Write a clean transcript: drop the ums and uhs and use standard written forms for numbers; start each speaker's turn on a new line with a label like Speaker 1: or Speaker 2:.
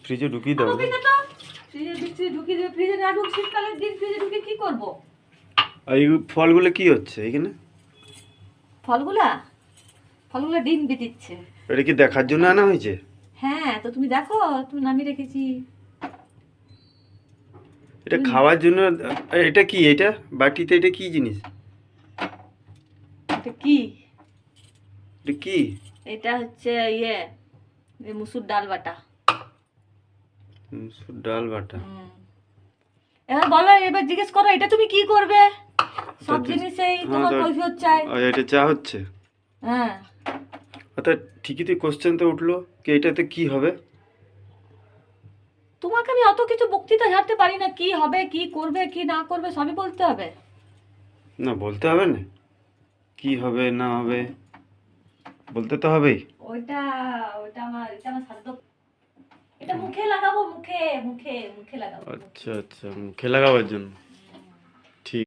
Speaker 1: ফ্রিজে ঢুকিয়ে দাও।
Speaker 2: ফ্রিজে ঢুকিয়ে দেবে, ফ্রিজে না ঢুক, শীতকালের দিন ফ্রিজে ঢুকে কি করব?
Speaker 1: আর এই ফলগুলো কি হচ্ছে এখানে?
Speaker 2: ফলগুলা ডিম দিচ্ছে।
Speaker 1: এটা কি দেখার জন্য আনা হয়েছে?
Speaker 2: হ্যাঁ, তো তুমি দেখো, তুমি নামিয়ে রেখেছি।
Speaker 1: এটা খাওয়ার জন্য? এটা কি? এটা বাটিতে এটা কি জিনিস?
Speaker 2: এটা কি?
Speaker 1: এটা কি?
Speaker 2: এটা হচ্ছে মুসুর ডাল বাটা।
Speaker 1: মুসুর ডাল বাটা।
Speaker 2: এবার বলো, এবার জিজ্ঞেস করো, এটা তুমি কি করবে? সব জিনিসেই তোমার কৈফিয়ত চাই।
Speaker 1: এটা চা হচ্ছে?
Speaker 2: হ্যাঁ।
Speaker 1: অর্থাৎ ঠিকই তো কোশ্চেন তো উঠলো কি এটাতে কি হবে?
Speaker 2: তোমাকে আমি অত কিছু বক্তৃতা ঝাড়তে পারি না, কি হবে, কি করবে, কি না করবে, সবই বলতে হবে।
Speaker 1: না, বলতে হবে না, কি হবে না হবে বলতে তো হবেই।
Speaker 2: ওইটা ওইটা আমার সাধ্য। এটা মুখে লাগাবো, মুখে মুখে মুখে লাগাবো।
Speaker 1: আচ্ছা আচ্ছা, মুখে লাগাবার জন্য।